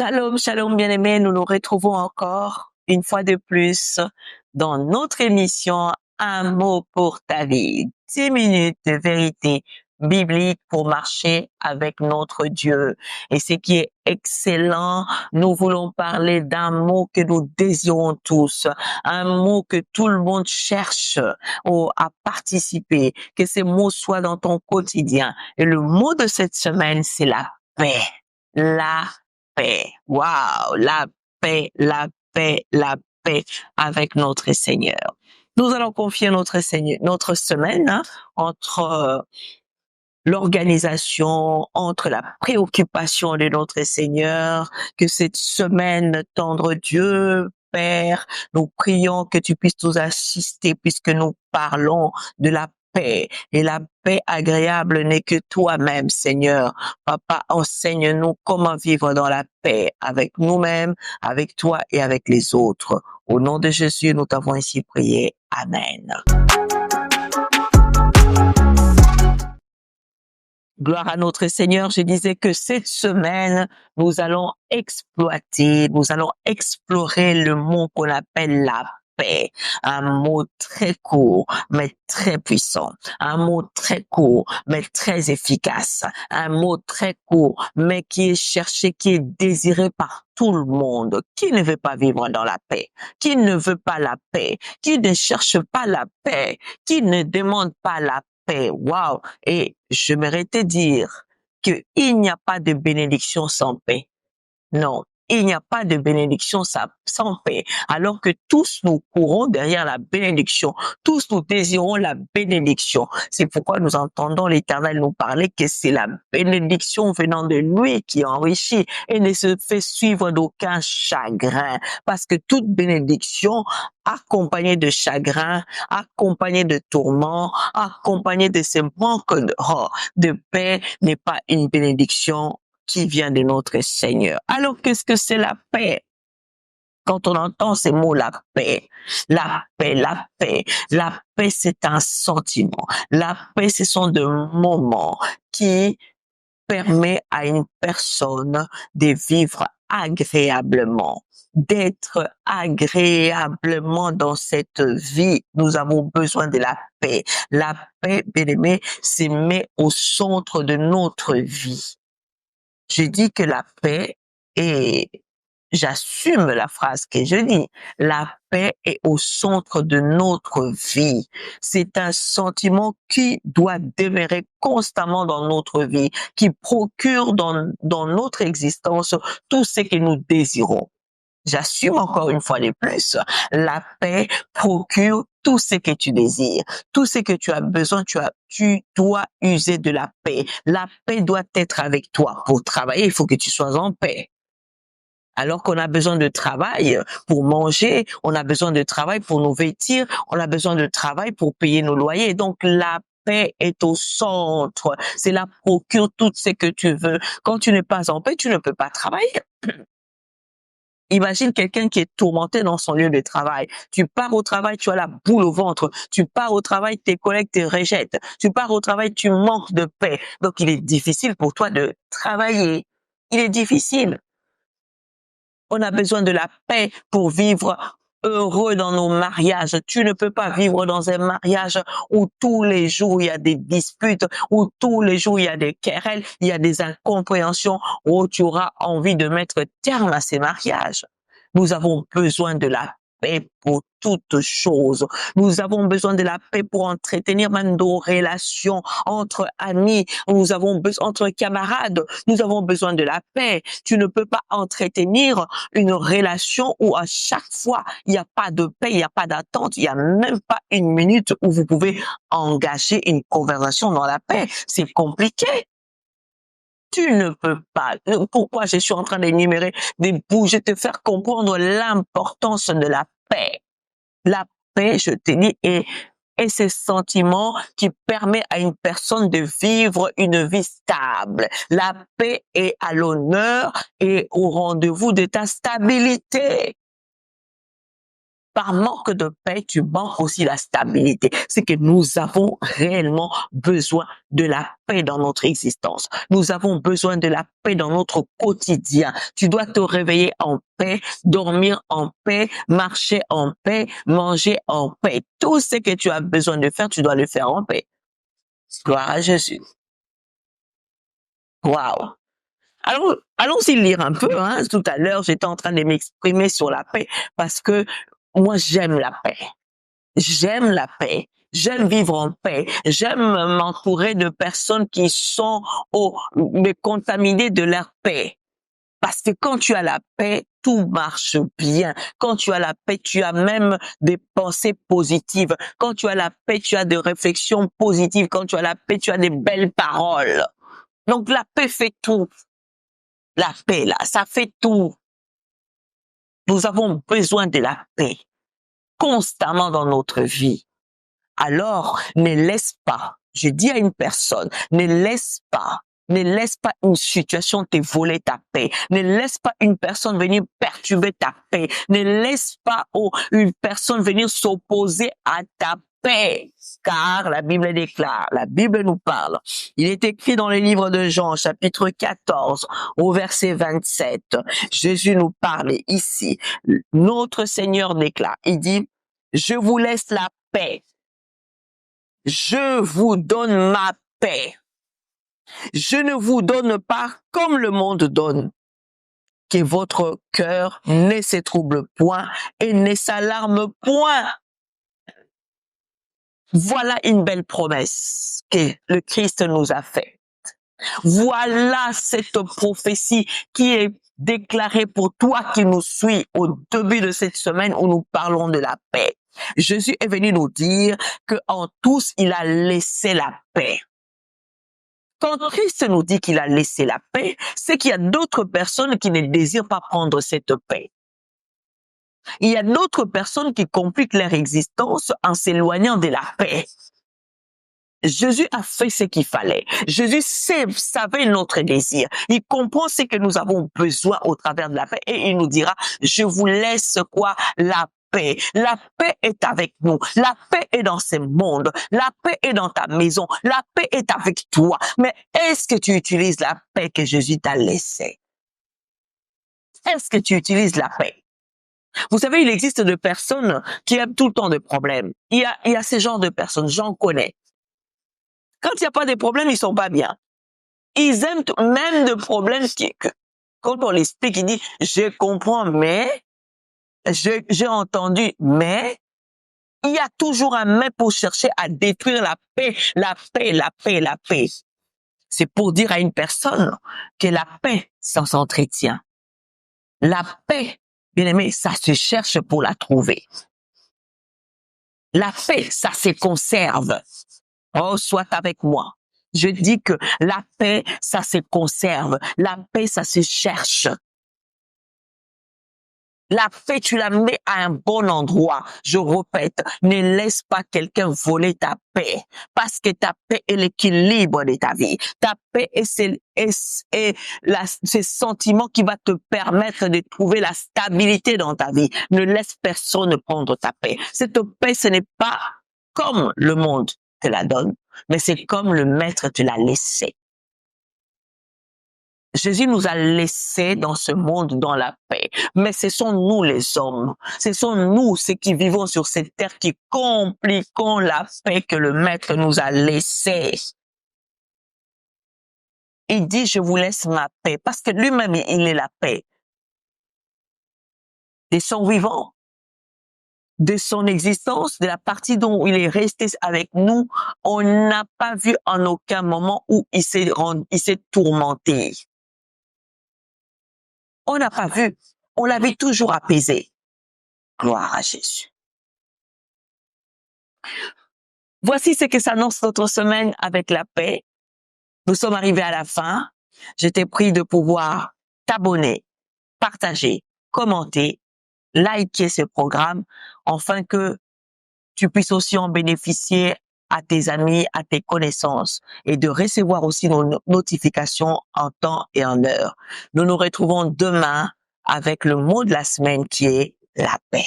Shalom, shalom bien-aimés, nous nous retrouvons encore une fois de plus dans notre émission Un mot pour ta vie. 10 minutes de vérité biblique pour marcher avec notre Dieu. Et ce qui est excellent, nous voulons parler d'un mot que nous désirons tous, un mot que tout le monde cherche à participer, que ces mots soient dans ton quotidien. Et le mot de cette semaine, c'est la paix. La paix. Wow, la paix, la paix, la paix avec notre Seigneur. Nous allons confier notre semaine entre l'organisation, entre la préoccupation de notre Seigneur, que cette semaine, tendre Dieu, Père, nous prions que tu puisses nous assister puisque nous parlons de la paix. Et la paix agréable n'est que toi-même, Seigneur. Papa, enseigne-nous comment vivre dans la paix avec nous-mêmes, avec toi et avec les autres. Au nom de Jésus, nous t'avons ainsi prié. Amen. Gloire à notre Seigneur. Je disais que cette semaine, nous allons explorer le mot qu'on appelle la paix. Un mot très court, mais très puissant. Un mot très court, mais très efficace. Un mot très court, mais qui est cherché, qui est désiré par tout le monde. Qui ne veut pas vivre dans la paix? Qui ne veut pas la paix? Qui ne cherche pas la paix? Qui ne demande pas la paix? Wow! Et j'aimerais te dire qu'il n'y a pas de bénédiction sans paix. Non, il n'y a pas de bénédiction sans paix. Alors que tous nous courons derrière la bénédiction. Tous nous désirons la bénédiction. C'est pourquoi nous entendons l'Éternel nous parler que c'est la bénédiction venant de lui qui enrichit et ne se fait suivre d'aucun chagrin. Parce que toute bénédiction accompagnée de chagrin, accompagnée de tourments, accompagnée de ce manque de paix n'est pas une bénédiction qui vient de notre Seigneur. Alors, qu'est-ce que c'est la paix? Quand on entend ces mots, la paix, la paix, la paix, la paix, c'est un sentiment. La paix, ce sont des moments qui permettent à une personne de vivre agréablement, d'être agréablement dans cette vie. Nous avons besoin de la paix. La paix, bien-aimé, se met au centre de notre vie. Je dis que la paix est, j'assume la phrase que je dis, la paix est au centre de notre vie. C'est un sentiment qui doit demeurer constamment dans notre vie, qui procure dans notre existence tout ce que nous désirons. J'assume encore une fois de plus, la paix procure tout ce que tu désires, tout ce que tu as besoin, tu dois user de la paix. La paix doit être avec toi. Pour travailler, il faut que tu sois en paix. Alors qu'on a besoin de travail pour manger, on a besoin de travail pour nous vêtir, on a besoin de travail pour payer nos loyers. Donc la paix est au centre. C'est là procure tout ce que tu veux. Quand tu n'es pas en paix, tu ne peux pas travailler. Imagine quelqu'un qui est tourmenté dans son lieu de travail. Tu pars au travail, tu as la boule au ventre. Tu pars au travail, tes collègues te rejettent. Tu pars au travail, tu manques de paix. Donc, il est difficile pour toi de travailler. Il est difficile. On a besoin de la paix pour vivre heureux dans nos mariages. Tu ne peux pas vivre dans un mariage où tous les jours il y a des disputes, où tous les jours il y a des querelles, il y a des incompréhensions, où tu auras envie de mettre terme à ces mariages. Nous avons besoin de la paix pour toutes choses. Nous avons besoin de la paix pour entretenir même nos relations entre amis. Nous avons besoin entre camarades. Nous avons besoin de la paix. Tu ne peux pas entretenir une relation où à chaque fois il n'y a pas de paix, il n'y a pas d'attente, il n'y a même pas une minute où vous pouvez engager une conversation dans la paix. C'est compliqué. Tu ne peux pas. Pourquoi je suis en train d'énumérer des bouts, je te faire comprendre l'importance de la paix. La paix, je te dis, est ce sentiment qui permet à une personne de vivre une vie stable. La paix est à l'honneur et au rendez-vous de ta stabilité. par manque de paix, tu manques aussi la stabilité. C'est que nous avons réellement besoin de la paix dans notre existence. Nous avons besoin de la paix dans notre quotidien. Tu dois te réveiller en paix, dormir en paix, marcher en paix, manger en paix. Tout ce que tu as besoin de faire, tu dois le faire en paix. Gloire à Jésus. Waouh! Alors, allons-y lire un peu. Tout à l'heure, j'étais en train de m'exprimer sur la paix parce que moi, j'aime la paix. J'aime la paix. J'aime vivre en paix. J'aime m'entourer de personnes qui sont me contaminer de leur paix. Parce que quand tu as la paix, tout marche bien. Quand tu as la paix, tu as même des pensées positives. Quand tu as la paix, tu as des réflexions positives. Quand tu as la paix, tu as des belles paroles. Donc la paix fait tout. La paix, là, ça fait tout. Nous avons besoin de la paix constamment dans notre vie. Alors, ne laisse pas, je dis à une personne, ne laisse pas une situation te voler ta paix. Ne laisse pas une personne venir perturber ta paix. Ne laisse pas une personne venir s'opposer à ta paix. Car la Bible déclare, la Bible nous parle. Il est écrit dans le livre de Jean, chapitre 14, au verset 27. Jésus nous parle ici. Notre Seigneur déclare, il dit, je vous laisse la paix. Je vous donne ma paix. Je ne vous donne pas comme le monde donne. Que votre cœur ne se trouble point et ne s'alarme point. Voilà une belle promesse que le Christ nous a faite. Voilà cette prophétie qui est déclarée pour toi qui nous suis au début de cette semaine où nous parlons de la paix. Jésus est venu nous dire qu'en tous, il a laissé la paix. Quand Christ nous dit qu'il a laissé la paix, c'est qu'il y a d'autres personnes qui ne désirent pas prendre cette paix. Il y a d'autres personnes qui compliquent leur existence en s'éloignant de la paix. Jésus a fait ce qu'il fallait. Jésus savait notre désir. Il comprend ce que nous avons besoin au travers de la paix et il nous dira, je vous laisse quoi? La paix. La paix est avec nous. La paix est dans ce monde. La paix est dans ta maison. La paix est avec toi. Mais est-ce que tu utilises la paix que Jésus t'a laissée? Est-ce que tu utilises la paix? Vous savez, il existe des personnes qui aiment tout le temps des problèmes. Il y a ce genre de personnes, j'en connais. Quand il n'y a pas de problème, ils sont pas bien. Ils aiment même de problèmes quand on l'explique, il dit, je comprends, mais, j'ai entendu, mais, il y a toujours un mais pour chercher à détruire la paix, la paix, la paix, la paix. C'est pour dire à une personne que la paix, ça s'entretient. La paix, bien aimé, ça se cherche pour la trouver. La paix, ça se conserve. Oh, sois avec moi. Je dis que la paix, ça se conserve. La paix, ça se cherche. La paix, tu la mets à un bon endroit. Je répète, ne laisse pas quelqu'un voler ta paix. Parce que ta paix est l'équilibre de ta vie. Ta paix est ce sentiment qui va te permettre de trouver la stabilité dans ta vie. Ne laisse personne prendre ta paix. Cette paix, ce n'est pas comme le monde te la donne, mais c'est comme le Maître te l'a laissé. Jésus nous a laissés dans ce monde dans la paix, mais ce sont nous les hommes, ce sont nous ceux qui vivons sur cette terre qui compliquons la paix que le Maître nous a laissée. Il dit, je vous laisse ma paix, parce que lui-même, il est la paix. De son vivant, de son existence, de la partie dont il est resté avec nous, on n'a pas vu en aucun moment où il s'est tourmenté. On n'a pas vu. On l'avait toujours apaisé. Gloire à Jésus. Voici ce que s'annonce notre semaine avec la paix. Nous sommes arrivés à la fin. Je t'ai prie de pouvoir t'abonner, partager, commenter, liker ce programme, afin que tu puisses aussi en bénéficier à tes amis, à tes connaissances et de recevoir aussi nos notifications en temps et en heure. Nous nous retrouvons demain avec le mot de la semaine qui est la paix.